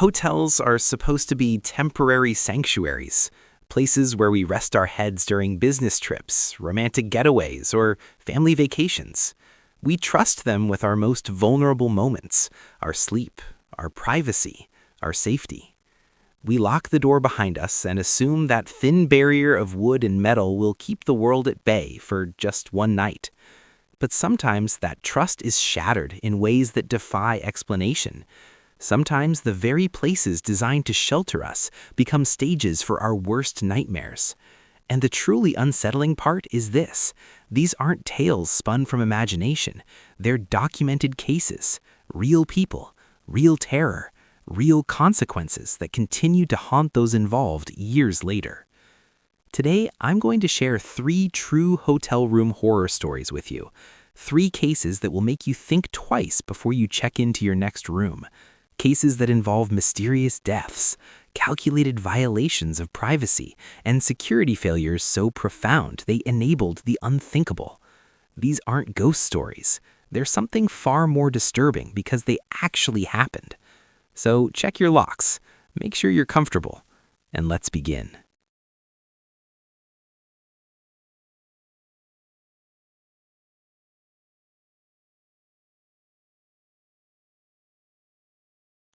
Hotels are supposed to be temporary sanctuaries, places where we rest our heads during business trips, romantic getaways, or family vacations. We trust them with our most vulnerable moments, our sleep, our privacy, our safety. We lock the door behind us and assume that thin barrier of wood and metal will keep the world at bay for just one night. But sometimes that trust is shattered in ways that defy explanation. Sometimes the very places designed to shelter us become stages for our worst nightmares. And the truly unsettling part is this: these aren't tales spun from imagination. They're documented cases, real people, real terror, real consequences that continue to haunt those involved years later. Today, I'm going to share 3 true hotel room horror stories with you. 3 cases that will make you think twice before you check into your next room. Cases that involve mysterious deaths, calculated violations of privacy, and security failures so profound they enabled the unthinkable. These aren't ghost stories. They're something far more disturbing because they actually happened. So check your locks, make sure you're comfortable, and let's begin.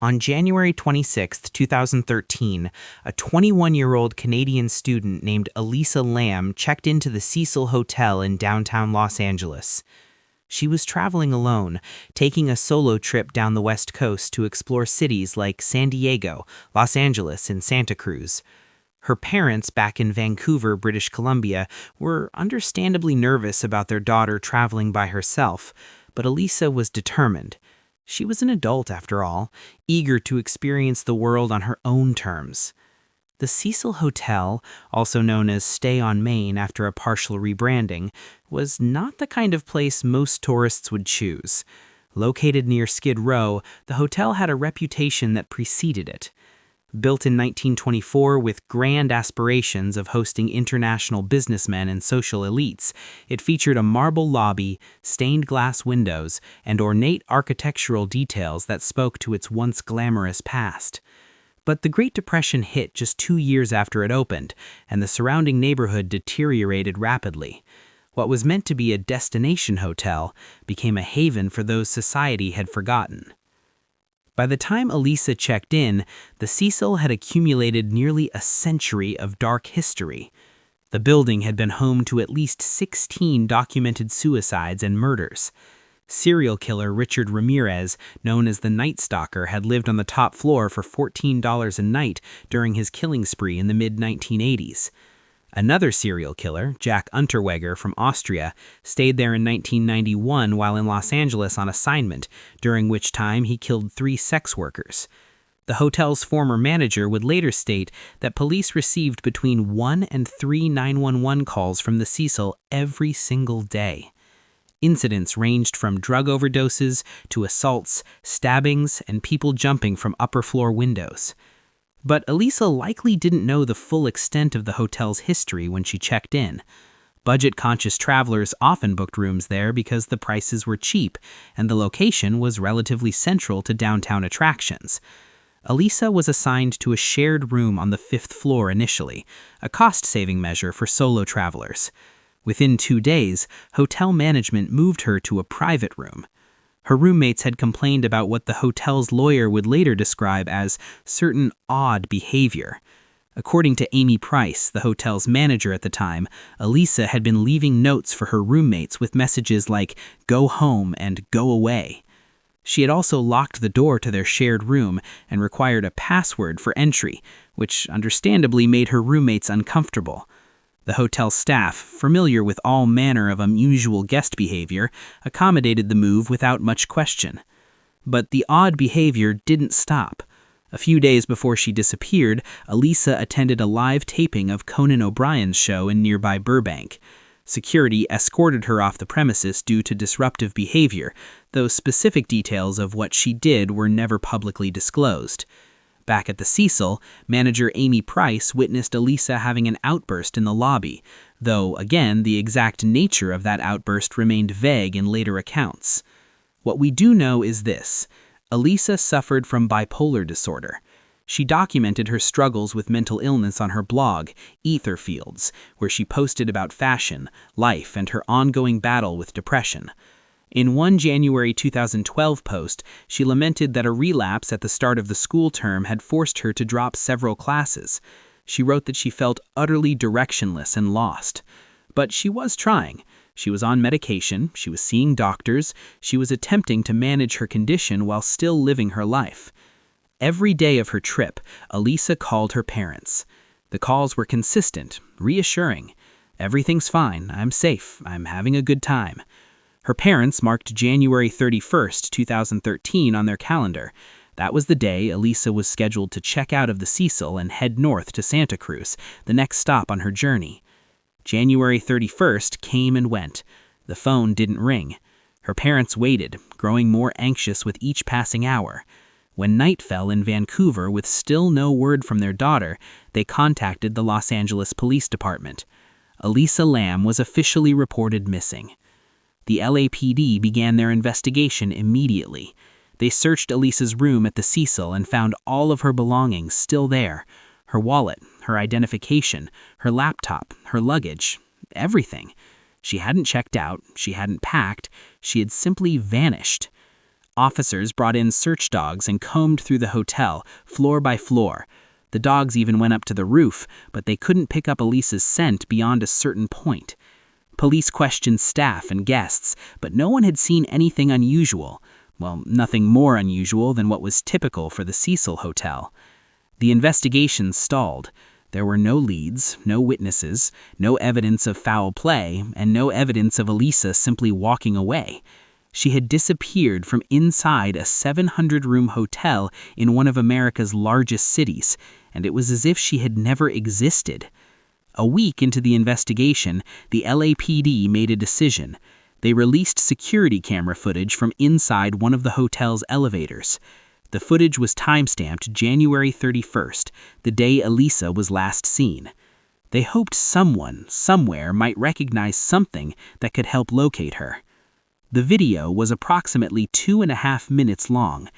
On January 26, 2013, a 21-year-old Canadian student named Elisa Lam checked into the Cecil Hotel in downtown Los Angeles. She was traveling alone, taking a solo trip down the West Coast to explore cities like San Diego, Los Angeles, and Santa Cruz. Her parents, back in Vancouver, British Columbia, were understandably nervous about their daughter traveling by herself, but Elisa was determined. She was an adult, after all, eager to experience the world on her own terms. The Cecil Hotel, also known as Stay on Main after a partial rebranding, was not the kind of place most tourists would choose. Located near Skid Row, the hotel had a reputation that preceded it. Built in 1924 with grand aspirations of hosting international businessmen and social elites, it featured a marble lobby, stained glass windows, and ornate architectural details that spoke to its once glamorous past. But the Great Depression hit just 2 years after it opened, and the surrounding neighborhood deteriorated rapidly. What was meant to be a destination hotel became a haven for those society had forgotten. By the time Elisa checked in, the Cecil had accumulated nearly a century of dark history. The building had been home to at least 16 documented suicides and murders. Serial killer Richard Ramirez, known as the Night Stalker, had lived on the top floor for $14 a night during his killing spree in the mid-1980s. Another serial killer, Jack Unterweger from Austria, stayed there in 1991 while in Los Angeles on assignment, during which time he killed 3 sex workers. The hotel's former manager would later state that police received between 1 and 3 911 calls from the Cecil every single day. Incidents ranged from drug overdoses to assaults, stabbings, and people jumping from upper-floor windows. But Elisa likely didn't know the full extent of the hotel's history when she checked in. Budget-conscious travelers often booked rooms there because the prices were cheap and the location was relatively central to downtown attractions. Elisa was assigned to a shared room on the 5th floor initially, a cost-saving measure for solo travelers. Within 2 days, hotel management moved her to a private room. Her roommates had complained about what the hotel's lawyer would later describe as certain odd behavior. According to Amy Price, the hotel's manager at the time, Elisa had been leaving notes for her roommates with messages like "go home" and "go away." She had also locked the door to their shared room and required a password for entry, which understandably made her roommates uncomfortable. The hotel staff, familiar with all manner of unusual guest behavior, accommodated the move without much question. But the odd behavior didn't stop. A few days before she disappeared, Elisa attended a live taping of Conan O'Brien's show in nearby Burbank. Security escorted her off the premises due to disruptive behavior, though specific details of what she did were never publicly disclosed. Back at the Cecil, manager Amy Price witnessed Elisa having an outburst in the lobby, though, again, the exact nature of that outburst remained vague in later accounts. What we do know is this: Elisa suffered from bipolar disorder. She documented her struggles with mental illness on her blog, Ether Fields, where she posted about fashion, life, and her ongoing battle with depression. In one January 2012 post, she lamented that a relapse at the start of the school term had forced her to drop several classes. She wrote that she felt utterly directionless and lost. But she was trying. She was on medication, she was seeing doctors, she was attempting to manage her condition while still living her life. Every day of her trip, Elisa called her parents. The calls were consistent, reassuring. "Everything's fine, I'm safe, I'm having a good time." Her parents marked January 31st, 2013 on their calendar. That was the day Elisa was scheduled to check out of the Cecil and head north to Santa Cruz, the next stop on her journey. January 31st came and went. The phone didn't ring. Her parents waited, growing more anxious with each passing hour. When night fell in Vancouver with still no word from their daughter, they contacted the Los Angeles Police Department. Elisa Lam was officially reported missing. The LAPD began their investigation immediately. They searched Elisa's room at the Cecil and found all of her belongings still there. Her wallet, her identification, her laptop, her luggage, everything. She hadn't checked out, she hadn't packed, she had simply vanished. Officers brought in search dogs and combed through the hotel, floor by floor. The dogs even went up to the roof, but they couldn't pick up Elisa's scent beyond a certain point. Police questioned staff and guests, but no one had seen anything unusual. Well, nothing more unusual than what was typical for the Cecil Hotel. The investigation stalled. There were no leads, no witnesses, no evidence of foul play, and no evidence of Elisa simply walking away. She had disappeared from inside a 700-room hotel in one of America's largest cities, and it was as if she had never existed. A week into the investigation, the LAPD made a decision. They released security camera footage from inside one of the hotel's elevators. The footage was timestamped January 31st, the day Elisa was last seen. They hoped someone, somewhere, might recognize something that could help locate her. The video was approximately 2.5 minutes long.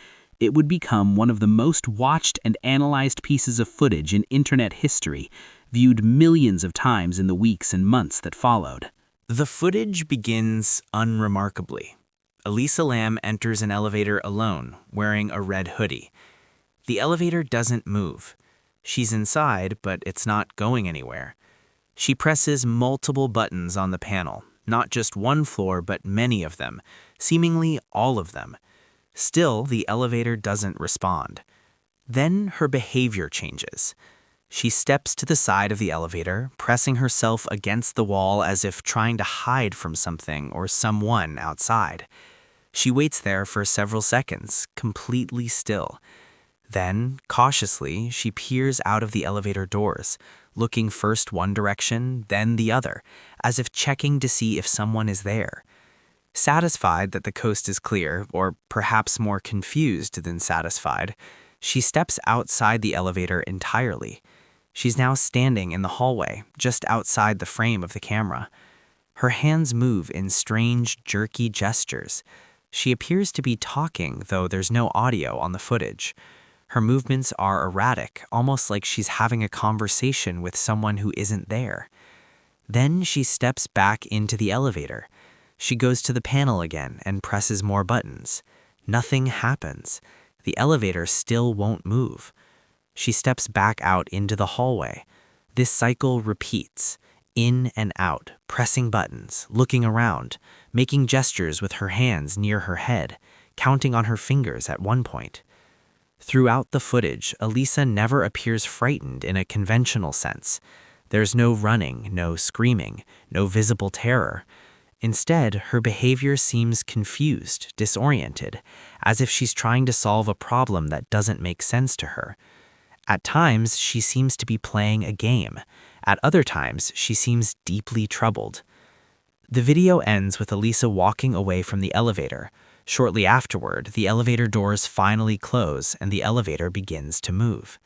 It would become one of the most watched and analyzed pieces of footage in internet history, viewed millions of times in the weeks and months that followed. The footage begins unremarkably. Elisa Lam enters an elevator alone, wearing a red hoodie. The elevator doesn't move. She's inside, but it's not going anywhere. She presses multiple buttons on the panel, not just one floor, but many of them, seemingly all of them. Still, the elevator doesn't respond. Then her behavior changes. She steps to the side of the elevator, pressing herself against the wall as if trying to hide from something or someone outside. She waits there for several seconds, completely still. Then, cautiously, she peers out of the elevator doors, looking first one direction, then the other, as if checking to see if someone is there. Satisfied that the coast is clear, or perhaps more confused than satisfied, she steps outside the elevator entirely. She's now standing in the hallway, just outside the frame of the camera. Her hands move in strange, jerky gestures. She appears to be talking, though there's no audio on the footage. Her movements are erratic, almost like she's having a conversation with someone who isn't there. Then she steps back into the elevator. She goes to the panel again and presses more buttons. Nothing happens. The elevator still won't move. She steps back out into the hallway. This cycle repeats, in and out, pressing buttons, looking around, making gestures with her hands near her head, counting on her fingers at one point. Throughout the footage, Elisa never appears frightened in a conventional sense. There's no running, no screaming, no visible terror. Instead, her behavior seems confused, disoriented, as if she's trying to solve a problem that doesn't make sense to her. At times, she seems to be playing a game. At other times, she seems deeply troubled. The video ends with Elisa walking away from the elevator. Shortly afterward, the elevator doors finally close and the elevator begins to move.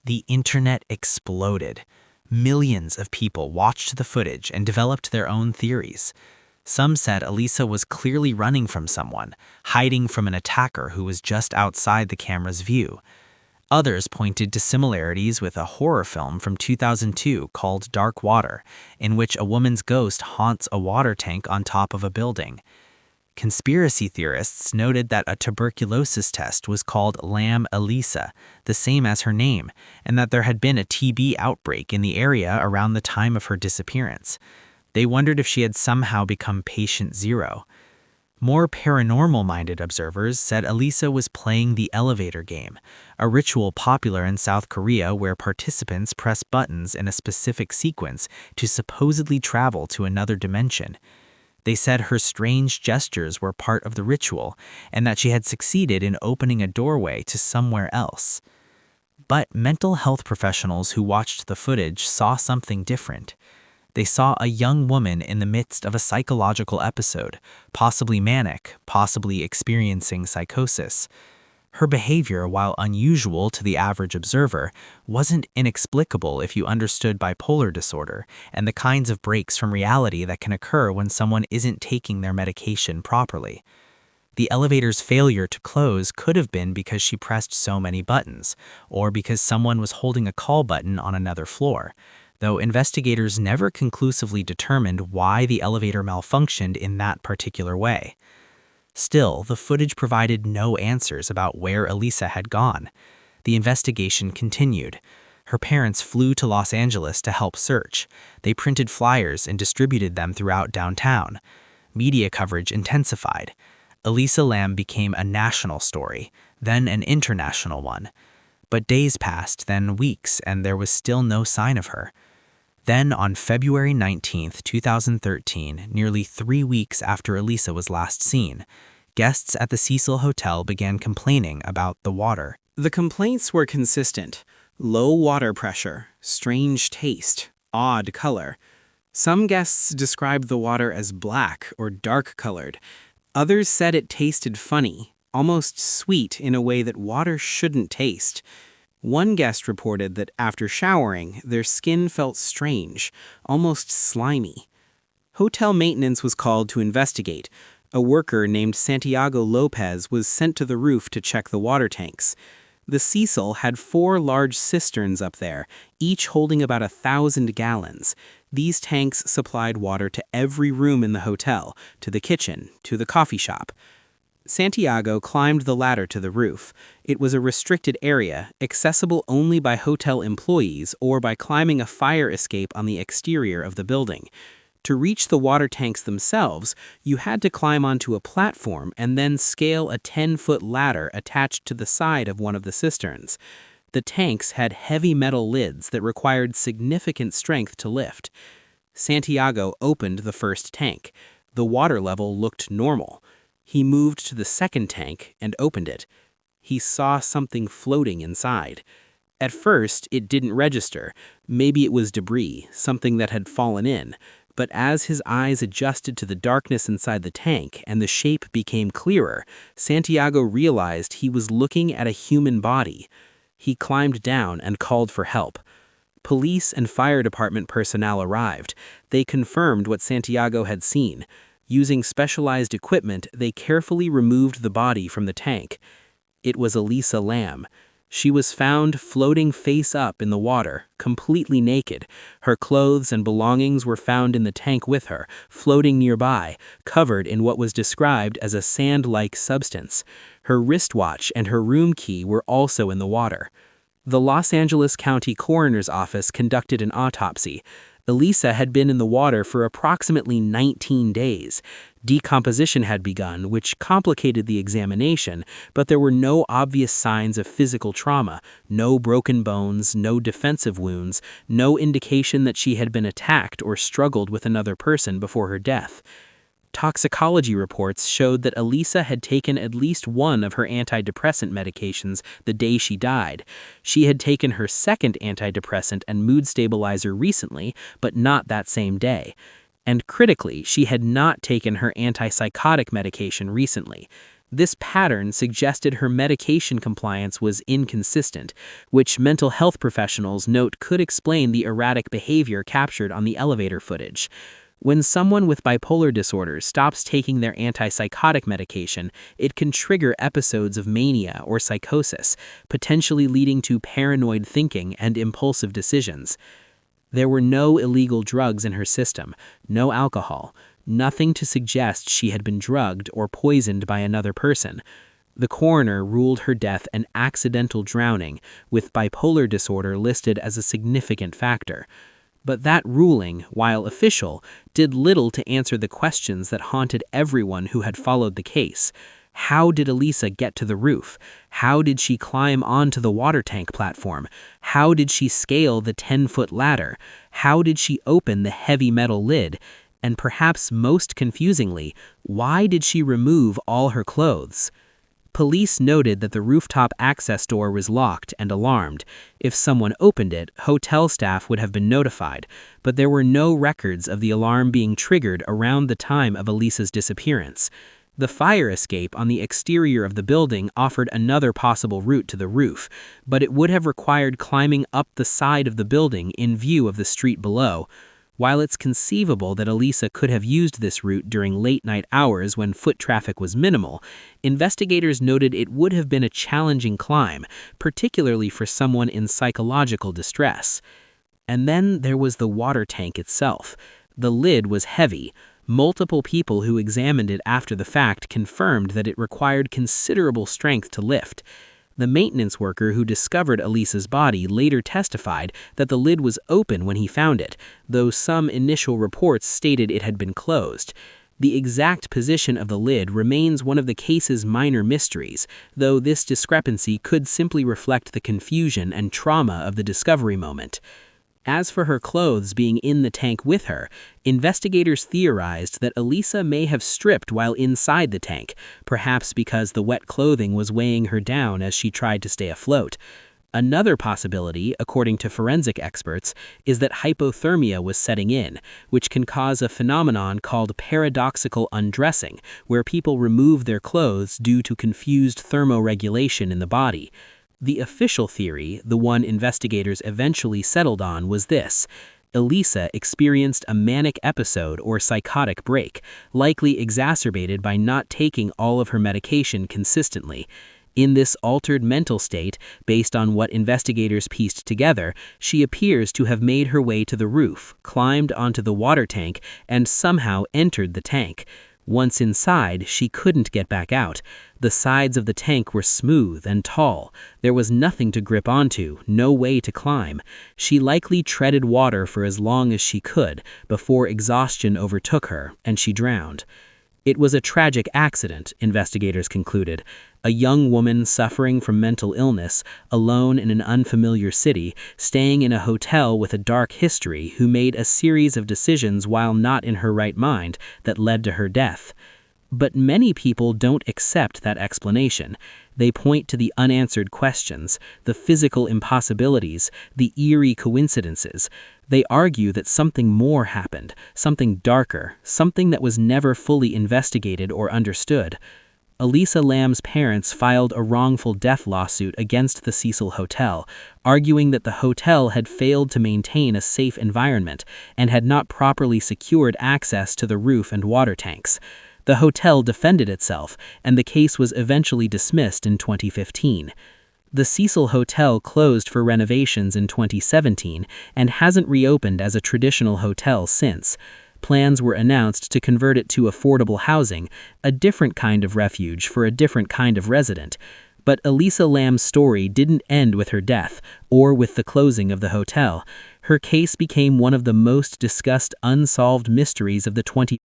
The internet exploded. Millions of people watched the footage and developed their own theories. Some said Elisa was clearly running from someone, hiding from an attacker who was just outside the camera's view. Others pointed to similarities with a horror film from 2002 called Dark Water, in which a woman's ghost haunts a water tank on top of a building. Conspiracy theorists noted that a tuberculosis test was called Lam Elisa, the same as her name, and that there had been a TB outbreak in the area around the time of her disappearance. They wondered if she had somehow become patient zero. More paranormal-minded observers said Elisa was playing the elevator game, a ritual popular in South Korea where participants press buttons in a specific sequence to supposedly travel to another dimension. They said her strange gestures were part of the ritual and that she had succeeded in opening a doorway to somewhere else. But mental health professionals who watched the footage saw something different. They saw a young woman in the midst of a psychological episode, possibly manic, possibly experiencing psychosis. Her behavior, while unusual to the average observer, wasn't inexplicable if you understood bipolar disorder and the kinds of breaks from reality that can occur when someone isn't taking their medication properly. The elevator's failure to close could have been because she pressed so many buttons, or because someone was holding a call button on another floor, though investigators never conclusively determined why the elevator malfunctioned in that particular way. Still, the footage provided no answers about where Elisa had gone. The investigation continued. Her parents flew to Los Angeles to help search. They printed flyers and distributed them throughout downtown. Media coverage intensified. Elisa Lam became a national story, then an international one. But days passed, then weeks, and there was still no sign of her. Then, on February 19, 2013, nearly 3 weeks after Elisa was last seen, guests at the Cecil Hotel began complaining about the water. The complaints were consistent: low water pressure, strange taste, odd color. Some guests described the water as black or dark-colored. Others said it tasted funny, almost sweet in a way that water shouldn't taste. One guest reported that after showering, their skin felt strange, almost slimy. Hotel maintenance was called to investigate. A worker named Santiago Lopez was sent to the roof to check the water tanks. The Cecil had 4 large cisterns up there, each holding about 1,000 gallons. These tanks supplied water to every room in the hotel, to the kitchen, to the coffee shop. Santiago climbed the ladder to the roof. It was a restricted area, accessible only by hotel employees or by climbing a fire escape on the exterior of the building. To reach the water tanks themselves, you had to climb onto a platform and then scale a 10-foot ladder attached to the side of one of the cisterns. The tanks had heavy metal lids that required significant strength to lift. Santiago opened the first tank. The water level looked normal. He moved to the second tank and opened it. He saw something floating inside. At first, it didn't register. Maybe it was debris, something that had fallen in. But as his eyes adjusted to the darkness inside the tank and the shape became clearer, Santiago realized he was looking at a human body. He climbed down and called for help. Police and fire department personnel arrived. They confirmed what Santiago had seen. Using specialized equipment, they carefully removed the body from the tank. It was Elisa Lam. She was found floating face up in the water, completely naked. Her clothes and belongings were found in the tank with her, floating nearby, covered in what was described as a sand-like substance. Her wristwatch and her room key were also in the water. The Los Angeles County Coroner's Office conducted an autopsy. Elisa had been in the water for approximately 19 days. Decomposition had begun, which complicated the examination, but there were no obvious signs of physical trauma, no broken bones, no defensive wounds, no indication that she had been attacked or struggled with another person before her death. Toxicology reports showed that Elisa had taken at least one of her antidepressant medications the day she died. She had taken her second antidepressant and mood stabilizer recently, but not that same day. And critically, she had not taken her antipsychotic medication recently. This pattern suggested her medication compliance was inconsistent, which mental health professionals note could explain the erratic behavior captured on the elevator footage. When someone with bipolar disorder stops taking their antipsychotic medication, it can trigger episodes of mania or psychosis, potentially leading to paranoid thinking and impulsive decisions. There were no illegal drugs in her system, no alcohol, nothing to suggest she had been drugged or poisoned by another person. The coroner ruled her death an accidental drowning, with bipolar disorder listed as a significant factor. But that ruling, while official, did little to answer the questions that haunted everyone who had followed the case. How did Elisa get to the roof? How did she climb onto the water tank platform? How did she scale the 10-foot ladder? How did she open the heavy metal lid? And perhaps most confusingly, why did she remove all her clothes? Police noted that the rooftop access door was locked and alarmed. If someone opened it, hotel staff would have been notified, but there were no records of the alarm being triggered around the time of Elisa's disappearance. The fire escape on the exterior of the building offered another possible route to the roof, but it would have required climbing up the side of the building in view of the street below. While it's conceivable that Elisa could have used this route during late-night hours when foot traffic was minimal, investigators noted it would have been a challenging climb, particularly for someone in psychological distress. And then there was the water tank itself. The lid was heavy. Multiple people who examined it after the fact confirmed that it required considerable strength to lift. The maintenance worker who discovered Elisa's body later testified that the lid was open when he found it, though some initial reports stated it had been closed. The exact position of the lid remains one of the case's minor mysteries, though this discrepancy could simply reflect the confusion and trauma of the discovery moment. As for her clothes being in the tank with her, investigators theorized that Elisa may have stripped while inside the tank, perhaps because the wet clothing was weighing her down as she tried to stay afloat. Another possibility, according to forensic experts, is that hypothermia was setting in, which can cause a phenomenon called paradoxical undressing, where people remove their clothes due to confused thermoregulation in the body. The official theory, the one investigators eventually settled on, was this: Elisa experienced a manic episode or psychotic break, likely exacerbated by not taking all of her medication consistently. In this altered mental state, based on what investigators pieced together, she appears to have made her way to the roof, climbed onto the water tank, and somehow entered the tank. Once inside, she couldn't get back out. The sides of the tank were smooth and tall. There was nothing to grip onto, no way to climb. She likely treaded water for as long as she could before exhaustion overtook her and she drowned. It was a tragic accident, investigators concluded. A young woman suffering from mental illness, alone in an unfamiliar city, staying in a hotel with a dark history, who made a series of decisions while not in her right mind that led to her death. But many people don't accept that explanation. They point to the unanswered questions, the physical impossibilities, the eerie coincidences. They argue that something more happened, something darker, something that was never fully investigated or understood. Elisa Lam's parents filed a wrongful death lawsuit against the Cecil Hotel, arguing that the hotel had failed to maintain a safe environment and had not properly secured access to the roof and water tanks. The hotel defended itself, and the case was eventually dismissed in 2015. The Cecil Hotel closed for renovations in 2017 and hasn't reopened as a traditional hotel since. Plans were announced to convert it to affordable housing, a different kind of refuge for a different kind of resident. But Elisa Lam's story didn't end with her death, or with the closing of the hotel. Her case became one of the most discussed unsolved mysteries of the 20th.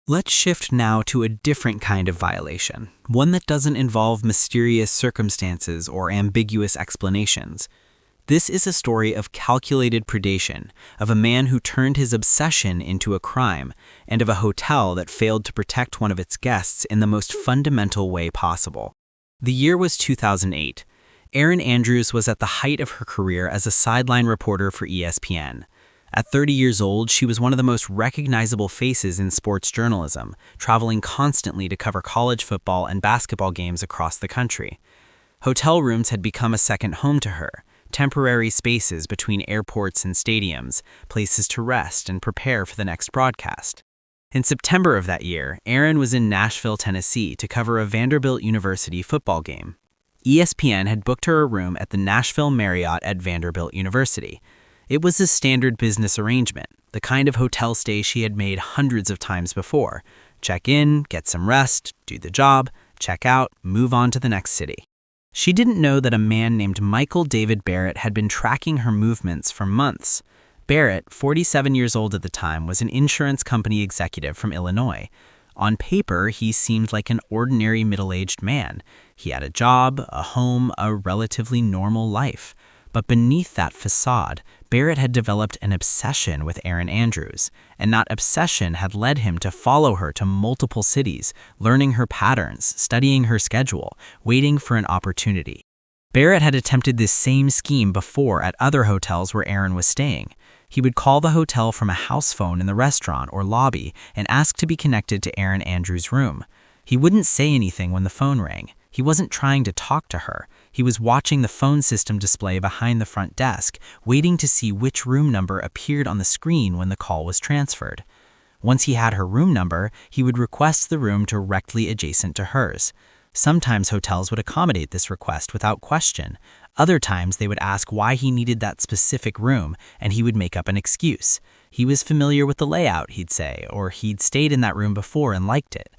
Let's shift now to a different kind of violation, one that doesn't involve mysterious circumstances or ambiguous explanations. This is a story of calculated predation, of a man who turned his obsession into a crime, and of a hotel that failed to protect one of its guests in the most fundamental way possible. The year was 2008. Erin Andrews was at the height of her career as a sideline reporter for ESPN. At 30 years old, she was one of the most recognizable faces in sports journalism, traveling constantly to cover college football and basketball games across the country. Hotel rooms had become a second home to her, temporary spaces between airports and stadiums, places to rest and prepare for the next broadcast. In September of that year, Erin was in Nashville, Tennessee to cover a Vanderbilt University football game. ESPN had booked her a room at the Nashville Marriott at Vanderbilt University. It was a standard business arrangement, the kind of hotel stay she had made hundreds of times before. Check in, get some rest, do the job, check out, move on to the next city. She didn't know that a man named Michael David Barrett had been tracking her movements for months. Barrett, 47 years old at the time, was an insurance company executive from Illinois. On paper, he seemed like an ordinary middle-aged man. He had a job, a home, a relatively normal life. But beneath that facade, Barrett had developed an obsession with Erin Andrews, and that obsession had led him to follow her to multiple cities, learning her patterns, studying her schedule, waiting for an opportunity. Barrett had attempted this same scheme before at other hotels where Erin was staying. He would call the hotel from a house phone in the restaurant or lobby and ask to be connected to Erin Andrews' room. He wouldn't say anything when the phone rang. He wasn't trying to talk to her. He was watching the phone system display behind the front desk, waiting to see which room number appeared on the screen when the call was transferred. Once he had her room number, he would request the room directly adjacent to hers. Sometimes hotels would accommodate this request without question. Other times they would ask why he needed that specific room, and he would make up an excuse. He was familiar with the layout, he'd say, or he'd stayed in that room before and liked it.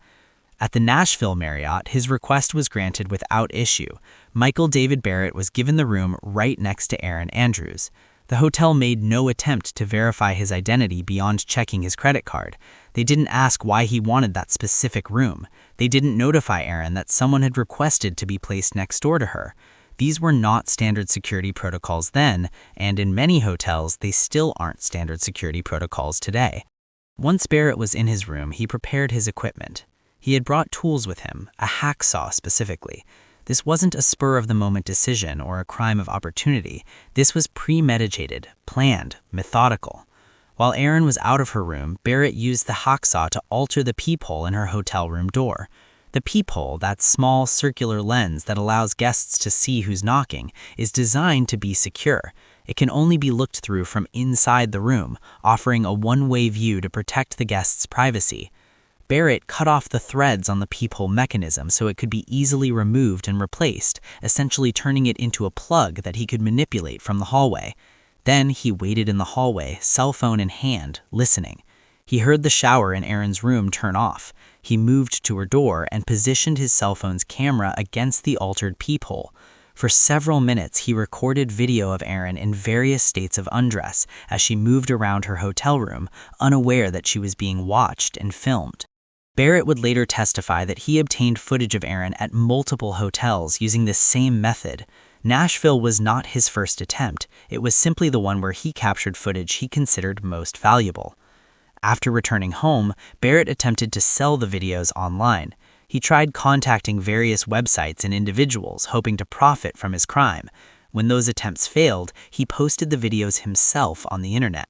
At the Nashville Marriott, his request was granted without issue. Michael David Barrett was given the room right next to Erin Andrews. The hotel made no attempt to verify his identity beyond checking his credit card. They didn't ask why he wanted that specific room. They didn't notify Erin that someone had requested to be placed next door to her. These were not standard security protocols then, and in many hotels, they still aren't standard security protocols today. Once Barrett was in his room, he prepared his equipment. He had brought tools with him, a hacksaw specifically. This wasn't a spur-of-the-moment decision or a crime of opportunity. This was premeditated, planned, methodical. While Erin was out of her room, Barrett used the hacksaw to alter the peephole in her hotel room door. The peephole, that small circular lens that allows guests to see who's knocking, is designed to be secure. It can only be looked through from inside the room, offering a one-way view to protect the guest's privacy. Barrett cut off the threads on the peephole mechanism so it could be easily removed and replaced, essentially turning it into a plug that he could manipulate from the hallway. Then he waited in the hallway, cell phone in hand, listening. He heard the shower in Erin's room turn off. He moved to her door and positioned his cell phone's camera against the altered peephole. For several minutes, he recorded video of Erin in various states of undress as she moved around her hotel room, unaware that she was being watched and filmed. Barrett would later testify that he obtained footage of Erin at multiple hotels using this same method. Nashville was not his first attempt. It was simply the one where he captured footage he considered most valuable. After returning home, Barrett attempted to sell the videos online. He tried contacting various websites and individuals, hoping to profit from his crime. When those attempts failed, he posted the videos himself on the internet.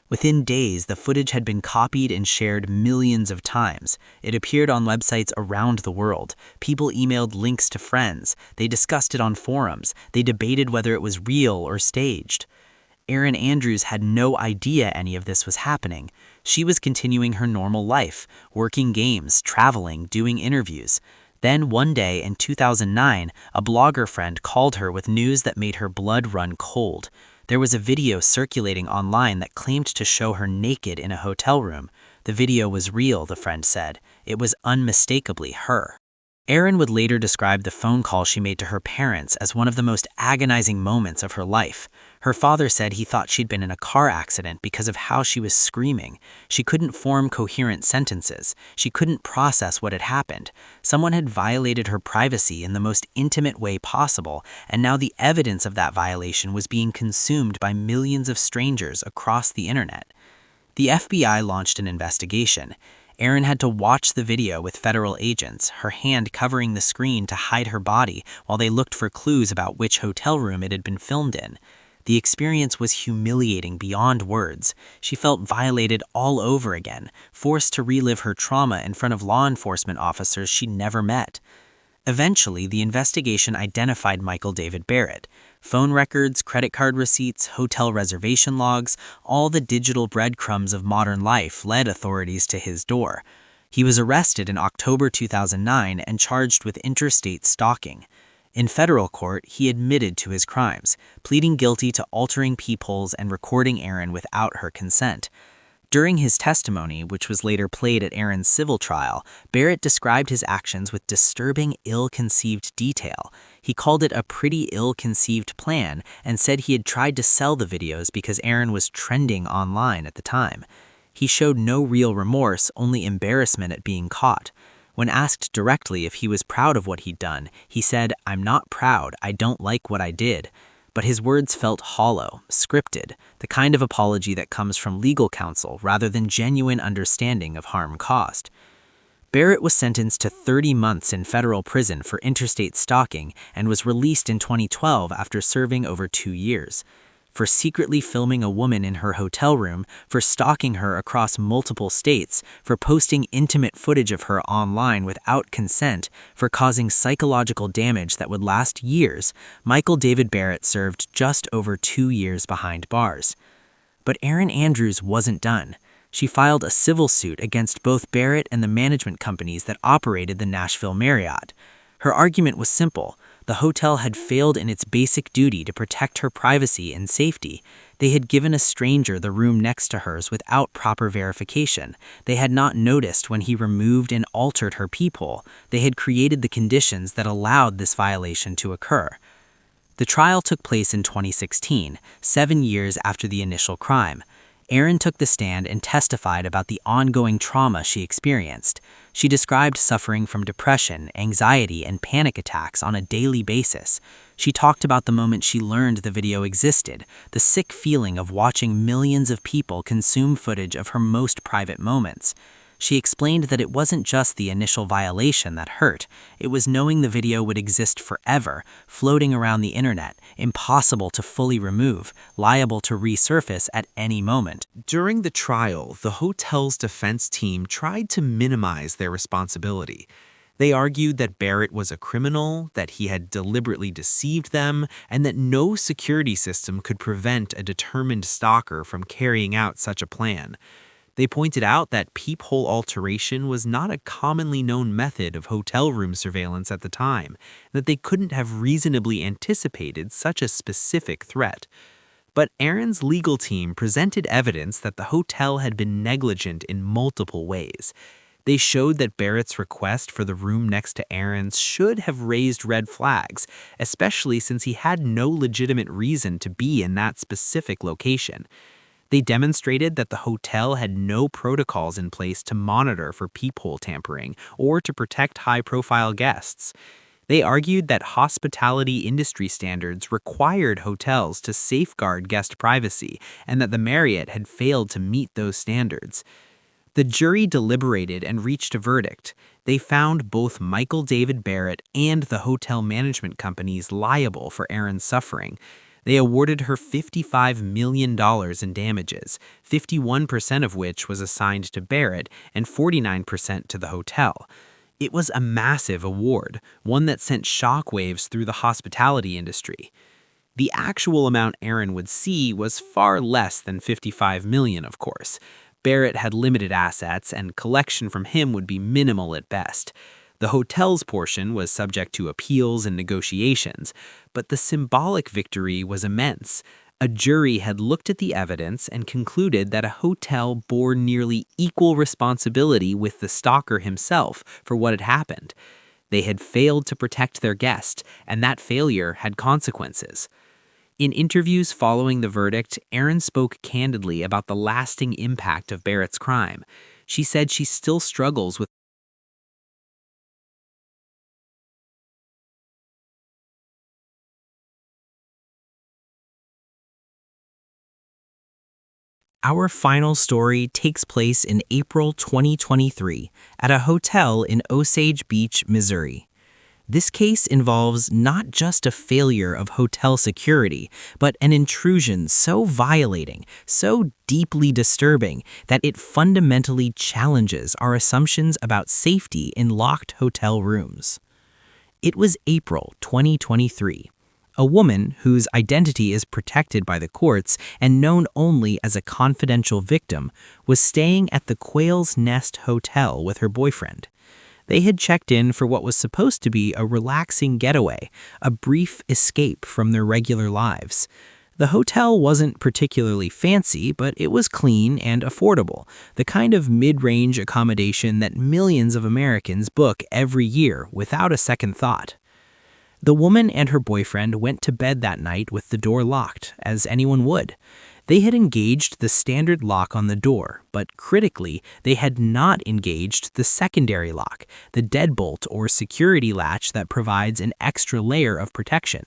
Within days, the footage had been copied and shared millions of times. It appeared on websites around the world. People emailed links to friends. They discussed it on forums. They debated whether it was real or staged. Erin Andrews had no idea any of this was happening. She was continuing her normal life, working games, traveling, doing interviews. Then one day in 2009, a blogger friend called her with news that made her blood run cold. There was a video circulating online that claimed to show her naked in a hotel room. The video was real, the friend said. It was unmistakably her. Erin would later describe the phone call she made to her parents as one of the most agonizing moments of her life. Her father said he thought she'd been in a car accident because of how she was screaming. She couldn't form coherent sentences. She couldn't process what had happened. Someone had violated her privacy in the most intimate way possible, and now the evidence of that violation was being consumed by millions of strangers across the internet. The FBI launched an investigation. Erin had to watch the video with federal agents, her hand covering the screen to hide her body while they looked for clues about which hotel room it had been filmed in. The experience was humiliating beyond words. She felt violated all over again, forced to relive her trauma in front of law enforcement officers she'd never met. Eventually, the investigation identified Michael David Barrett. Phone records, credit card receipts, hotel reservation logs, all the digital breadcrumbs of modern life led authorities to his door. He was arrested in October 2009 and charged with interstate stalking. In federal court, he admitted to his crimes, pleading guilty to altering peepholes and recording Erin without her consent. During his testimony, which was later played at Erin's civil trial, Barrett described his actions with disturbing, ill-conceived detail. He called it a pretty ill-conceived plan and said he had tried to sell the videos because Erin was trending online at the time. He showed no real remorse, only embarrassment at being caught. When asked directly if he was proud of what he'd done, he said, "I'm not proud, I don't like what I did." But his words felt hollow, scripted, the kind of apology that comes from legal counsel rather than genuine understanding of harm caused. Barrett was sentenced to 30 months in federal prison for interstate stalking and was released in 2012 after serving over 2 years. For secretly filming a woman in her hotel room, for stalking her across multiple states, for posting intimate footage of her online without consent, for causing psychological damage that would last years, Michael David Barrett served just over 2 years behind bars. But Erin Andrews wasn't done. She filed a civil suit against both Barrett and the management companies that operated the Nashville Marriott. Her argument was simple. The hotel had failed in its basic duty to protect her privacy and safety. They had given a stranger the room next to hers without proper verification. They had not noticed when he removed and altered her peephole. They had created the conditions that allowed this violation to occur. The trial took place in 2016, 7 years after the initial crime. Erin took the stand and testified about the ongoing trauma she experienced. She described suffering from depression, anxiety, and panic attacks on a daily basis. She talked about the moment she learned the video existed, the sick feeling of watching millions of people consume footage of her most private moments. She explained that it wasn't just the initial violation that hurt. It was knowing the video would exist forever, floating around the internet, impossible to fully remove, liable to resurface at any moment. During the trial, the hotel's defense team tried to minimize their responsibility. They argued that Barrett was a criminal, that he had deliberately deceived them, and that no security system could prevent a determined stalker from carrying out such a plan. They pointed out that peephole alteration was not a commonly known method of hotel room surveillance at the time, and that they couldn't have reasonably anticipated such a specific threat. But Erin's legal team presented evidence that the hotel had been negligent in multiple ways. They showed that Barrett's request for the room next to Erin's should have raised red flags, especially since he had no legitimate reason to be in that specific location. They demonstrated that the hotel had no protocols in place to monitor for peephole tampering or to protect high-profile guests. They argued that hospitality industry standards required hotels to safeguard guest privacy and that the Marriott had failed to meet those standards. The jury deliberated and reached a verdict. They found both Michael David Barrett and the hotel management companies liable for Erin's suffering. They awarded her $55 million in damages, 51% of which was assigned to Barrett and 49% to the hotel. It was a massive award, one that sent shockwaves through the hospitality industry. The actual amount Erin would see was far less than $55 million, of course. Barrett had limited assets, and collection from him would be minimal at best. The hotel's portion was subject to appeals and negotiations, but the symbolic victory was immense. A jury had looked at the evidence and concluded that a hotel bore nearly equal responsibility with the stalker himself for what had happened. They had failed to protect their guest, and that failure had consequences. In interviews following the verdict, Erin spoke candidly about the lasting impact of Barrett's crime. She said she still struggles with Our final story takes place in April 2023 at a hotel in Osage Beach, Missouri. This case involves not just a failure of hotel security, but an intrusion so violating, so deeply disturbing, that it fundamentally challenges our assumptions about safety in locked hotel rooms. It was April 2023. A woman whose identity is protected by the courts and known only as a confidential victim was staying at the Quail's Nest Hotel with her boyfriend. They had checked in for what was supposed to be a relaxing getaway, a brief escape from their regular lives. The hotel wasn't particularly fancy, but it was clean and affordable, the kind of mid-range accommodation that millions of Americans book every year without a second thought. The woman and her boyfriend went to bed that night with the door locked, as anyone would. They had engaged the standard lock on the door, but critically, they had not engaged the secondary lock, the deadbolt or security latch that provides an extra layer of protection.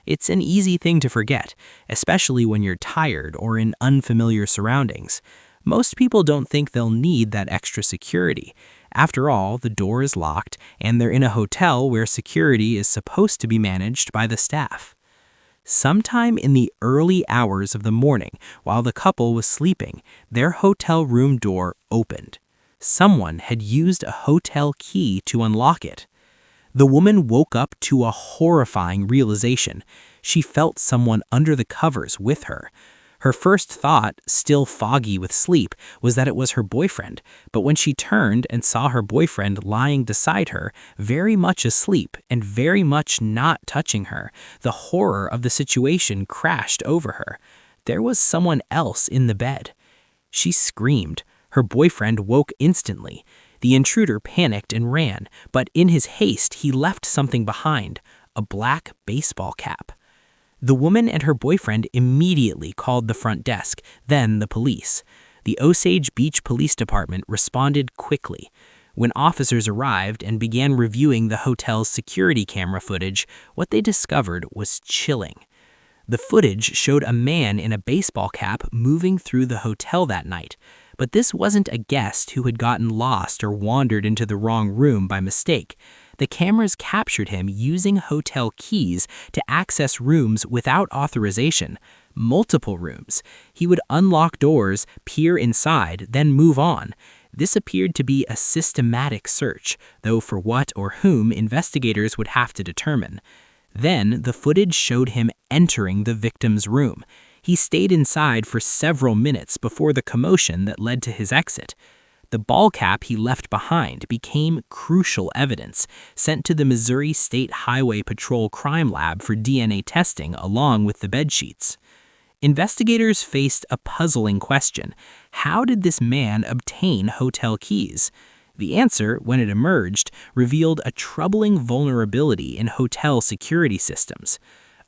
It's an easy thing to forget, especially when you're tired or in unfamiliar surroundings. Most people don't think they'll need that extra security. After all, the door is locked, and they're in a hotel where security is supposed to be managed by the staff. Sometime in the early hours of the morning, while the couple was sleeping, their hotel room door opened. Someone had used a hotel key to unlock it. The woman woke up to a horrifying realization. She felt someone under the covers with her. Her first thought, still foggy with sleep, was that it was her boyfriend, but when she turned and saw her boyfriend lying beside her, very much asleep and very much not touching her, the horror of the situation crashed over her. There was someone else in the bed. She screamed. Her boyfriend woke instantly. The intruder panicked and ran, but in his haste he left something behind, a black baseball cap. The woman and her boyfriend immediately called the front desk, then the police. The Osage Beach Police Department responded quickly. When officers arrived and began reviewing the hotel's security camera footage, what they discovered was chilling. The footage showed a man in a baseball cap moving through the hotel that night. But this wasn't a guest who had gotten lost or wandered into the wrong room by mistake. The cameras captured him using hotel keys to access rooms without authorization, multiple rooms. He would unlock doors, peer inside, then move on. This appeared to be a systematic search, though for what or whom investigators would have to determine. Then the footage showed him entering the victim's room. He stayed inside for several minutes before the commotion that led to his exit. The ball cap he left behind became crucial evidence, sent to the Missouri State Highway Patrol Crime Lab for DNA testing along with the bedsheets. Investigators faced a puzzling question. How did this man obtain hotel keys? The answer, when it emerged, revealed a troubling vulnerability in hotel security systems.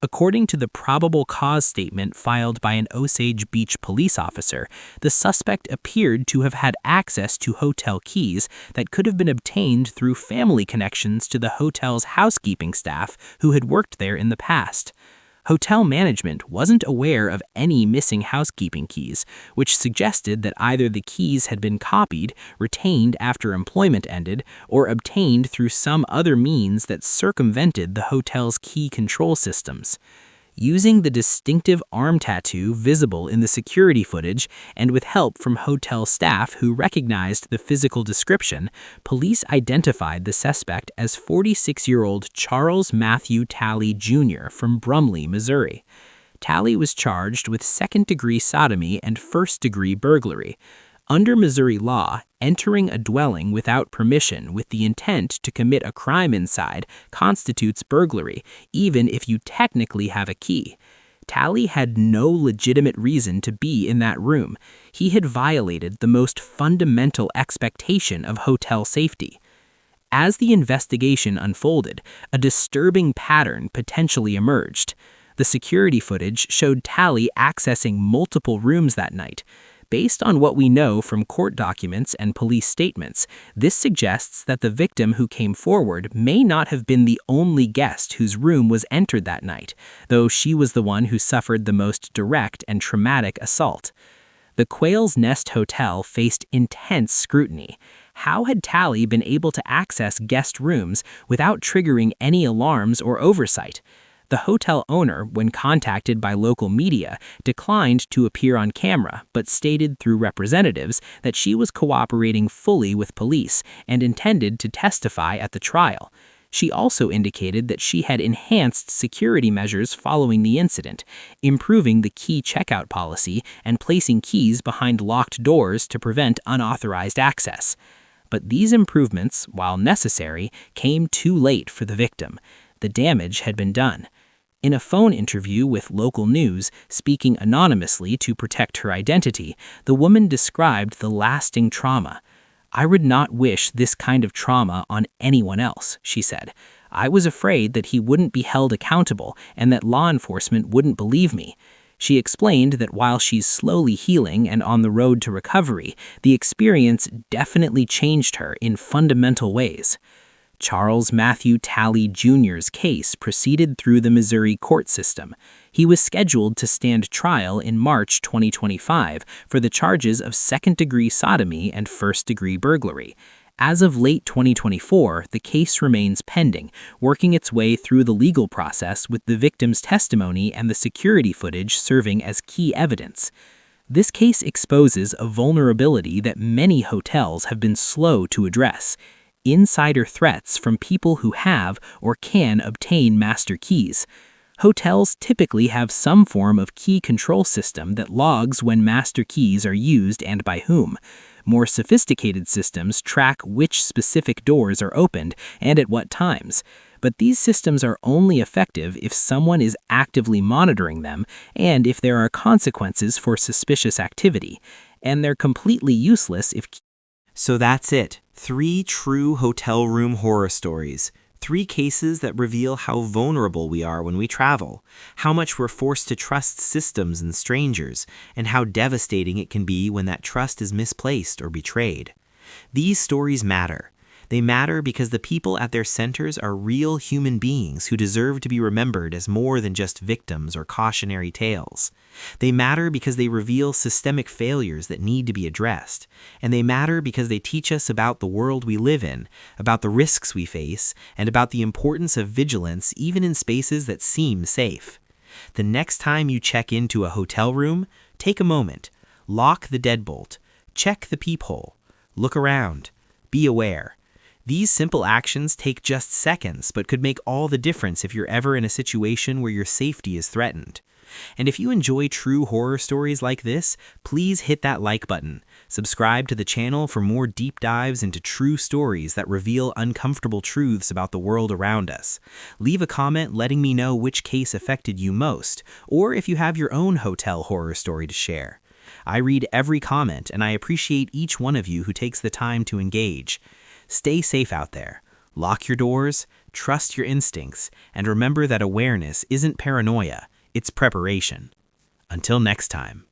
According to the probable cause statement filed by an Osage Beach police officer, the suspect appeared to have had access to hotel keys that could have been obtained through family connections to the hotel's housekeeping staff who had worked there in the past. Hotel management wasn't aware of any missing housekeeping keys, which suggested that either the keys had been copied, retained after employment ended, or obtained through some other means that circumvented the hotel's key control systems. Using the distinctive arm tattoo visible in the security footage and with help from hotel staff who recognized the physical description, police identified the suspect as 46-year-old Charles Matthew Talley Jr. from Brumley, Missouri. Talley was charged with second-degree sodomy and first-degree burglary. Under Missouri law, entering a dwelling without permission with the intent to commit a crime inside constitutes burglary, even if you technically have a key. Talley had no legitimate reason to be in that room. He had violated the most fundamental expectation of hotel safety. As the investigation unfolded, a disturbing pattern potentially emerged. The security footage showed Talley accessing multiple rooms that night. Based on what we know from court documents and police statements, this suggests that the victim who came forward may not have been the only guest whose room was entered that night, though she was the one who suffered the most direct and traumatic assault. The Quail's Nest Hotel faced intense scrutiny. How had Tally been able to access guest rooms without triggering any alarms or oversight? The hotel owner, when contacted by local media, declined to appear on camera, but stated through representatives that she was cooperating fully with police and intended to testify at the trial. She also indicated that she had enhanced security measures following the incident, improving the key checkout policy and placing keys behind locked doors to prevent unauthorized access. But these improvements, while necessary, came too late for the victim. The damage had been done. In a phone interview with local news, speaking anonymously to protect her identity, the woman described the lasting trauma. "I would not wish this kind of trauma on anyone else," she said. "I was afraid that he wouldn't be held accountable and that law enforcement wouldn't believe me." She explained that while she's slowly healing and on the road to recovery, the experience definitely changed her in fundamental ways. Charles Matthew Tally Jr.'s case proceeded through the Missouri court system. He was scheduled to stand trial in March 2025 for the charges of second-degree sodomy and first-degree burglary. As of late 2024, the case remains pending, working its way through the legal process with the victim's testimony and the security footage serving as key evidence. This case exposes a vulnerability that many hotels have been slow to address: insider threats from people who have or can obtain master keys. Hotels typically have some form of key control system that logs when master keys are used and by whom. More sophisticated systems track which specific doors are opened and at what times. But these systems are only effective if someone is actively monitoring them and if there are consequences for suspicious activity. And they're completely useless if... So that's it. 3 true hotel room horror stories. 3 cases that reveal how vulnerable we are when we travel, how much we're forced to trust systems and strangers, and how devastating it can be when that trust is misplaced or betrayed. These stories matter. They matter because the people at their centers are real human beings who deserve to be remembered as more than just victims or cautionary tales. They matter because they reveal systemic failures that need to be addressed. And they matter because they teach us about the world we live in, about the risks we face, and about the importance of vigilance even in spaces that seem safe. The next time you check into a hotel room, take a moment. Lock the deadbolt. Check the peephole. Look around. Be aware. These simple actions take just seconds, but could make all the difference if you're ever in a situation where your safety is threatened. And if you enjoy true horror stories like this, please hit that like button. Subscribe to the channel for more deep dives into true stories that reveal uncomfortable truths about the world around us. Leave a comment letting me know which case affected you most, or if you have your own hotel horror story to share. I read every comment, and I appreciate each one of you who takes the time to engage. Stay safe out there. Lock your doors, trust your instincts, and remember that awareness isn't paranoia, it's preparation. Until next time.